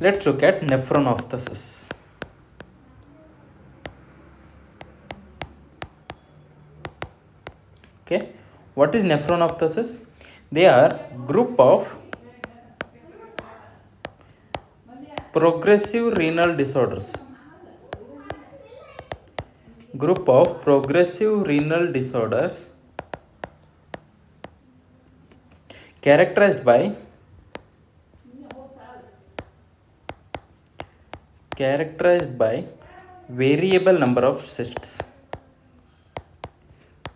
Let's look at nephronophthisis. Okay, what is nephronophthisis? They are group of progressive renal disorders. Group of progressive renal disorders characterized by variable number of cysts.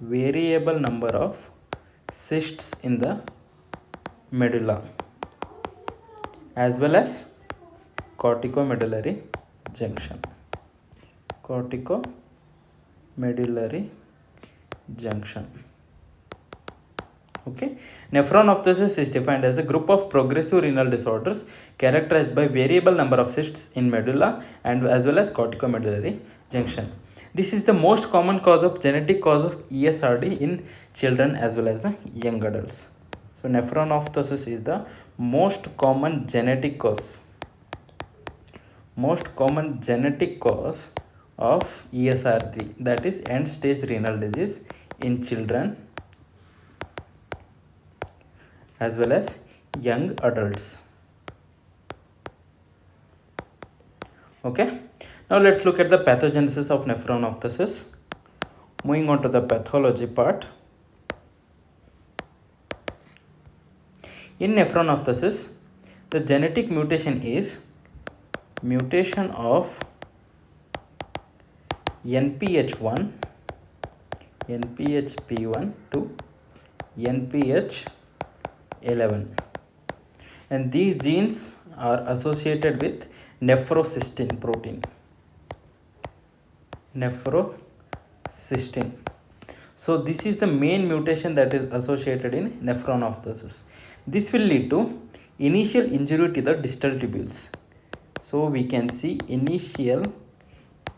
Variable number of cysts in the medulla, as well as corticomedullary junction. Corticomedullary junction. Okay, nephronophthisis is defined as a group of progressive renal disorders characterized by variable number of cysts in medulla and as well as corticomedullary junction. This is the most common genetic cause of ESRD in children as well as the young adults. So nephronophthisis is the most common genetic cause of ESRD, that is end stage renal disease in children as well as young adults. Okay, now let's look at the pathogenesis of nephronophthisis. Moving on to the pathology part. In nephronophthisis, the genetic mutation is mutation of NPH1, NPHP1 to NPH11, and these genes are associated with nephrocystin protein. Nephrocystin. So this is the main mutation that is associated in nephronophthisis. This will lead to initial injury to the distal tubules. So we can see initial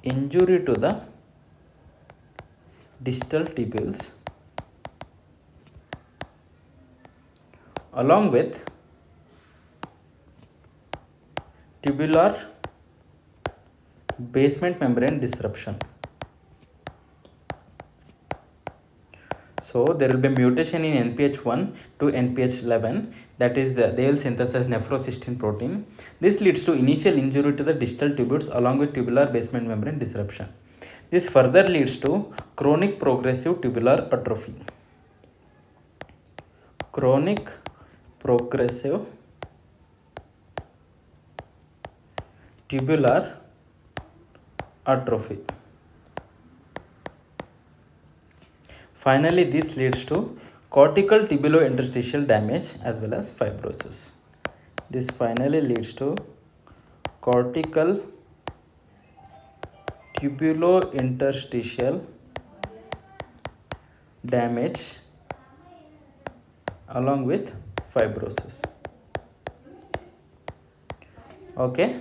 injury to the distal tubules along with tubular basement membrane disruption. So there will be mutation in NPH1 to NPH11, that is they will synthesize nephrocystin protein. This leads to initial injury to the distal tubules along with tubular basement membrane disruption. This further leads to chronic progressive tubular atrophy. Chronic progressive tubular atrophy. Finally, this leads to cortical tubulointerstitial damage as well as fibrosis. This finally leads to cortical tubulointerstitial damage along with fibrosis. Okay,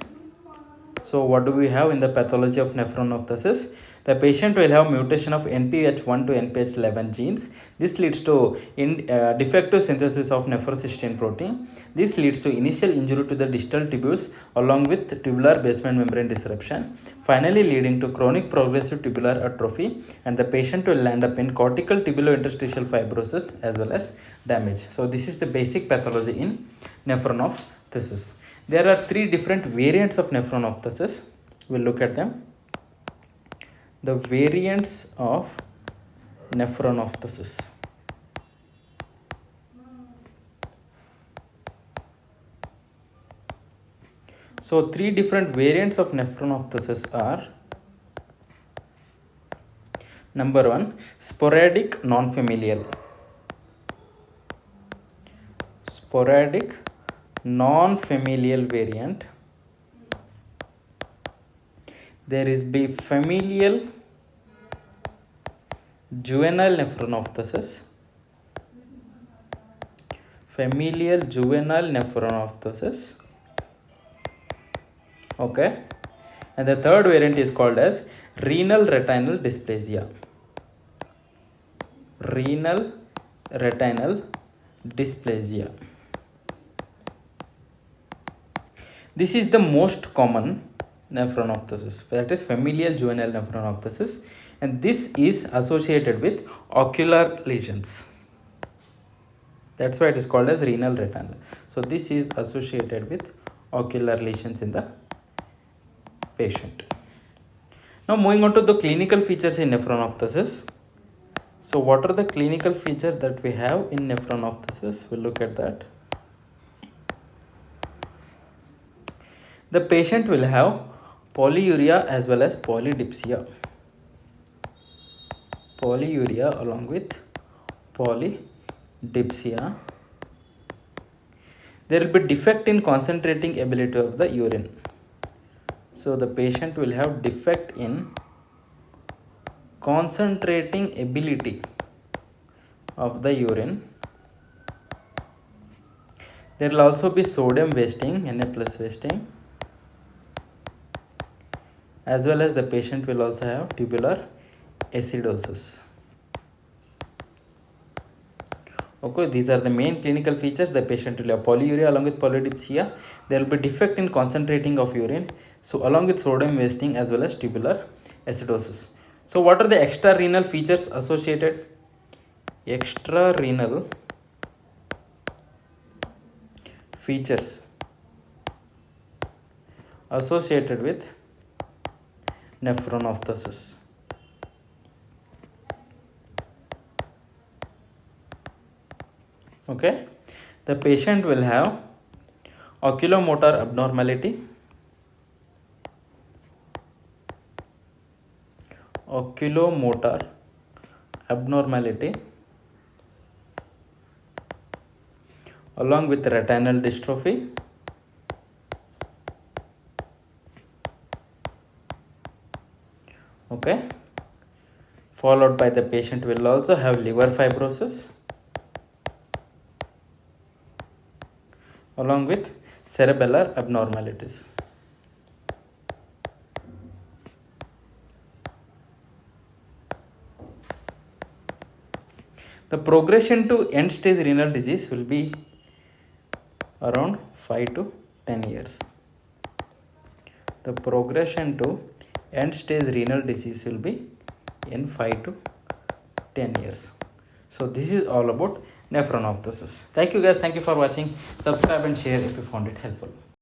so what do we have in the pathology of nephronophthisis? The patient will have mutation of NPH1 to NPH11 genes. This leads to defective synthesis of nephrocystin protein. This leads to initial injury to the distal tubules along with tubular basement membrane disruption, finally leading to chronic progressive tubular atrophy, and the patient will end up in cortical tubulointerstitial fibrosis as well as damage. So this is the basic pathology in nephronophthisis. There are three different variants of nephronophthisis. We'll look at them. The variants of nephronophthisis. So three different variants of nephronophthisis are: number one, sporadic non-familial. Sporadic non-familial variant. There is the familial juvenile nephronophthisis. Familial juvenile nephronophthisis. Okay, and the third variant is called as renal retinal dysplasia. Renal retinal dysplasia. This is the most common nephronophthisis, that is familial juvenile nephronophthisis, and this is associated with ocular lesions. That's why it is called as renal retinal. So this is associated with ocular lesions in the patient. Now moving on to the clinical features in nephronophthisis. So what are the clinical features that we have in nephronophthisis? We'll look at that. The patient will have polyuria as well as polydipsia. Polyuria along with polydipsia. There will be defect in concentrating ability of the urine. So the patient will have defect in concentrating ability of the urine. There will also be sodium wasting, Na plus wasting, as well as the patient will also have tubular acidosis. Okay, these are the main clinical features. The patient will have polyuria along with polydipsia. There will be defect in concentrating of urine, so along with sodium wasting as well as tubular acidosis. So what are the extra-renal features associated? Extra-renal features associated with nephronophthisis. Okay, the patient will have oculomotor abnormality, along with retinal dystrophy, okay, followed by the patient will also have liver fibrosis along with cerebellar abnormalities. The progression to end stage renal disease will be around 5 to 10 years. The progression to end stage renal disease will be in 5 to 10 years. So this is all about nephronophthisis. Thank you guys. Thank you for watching. Subscribe and share if you found it helpful.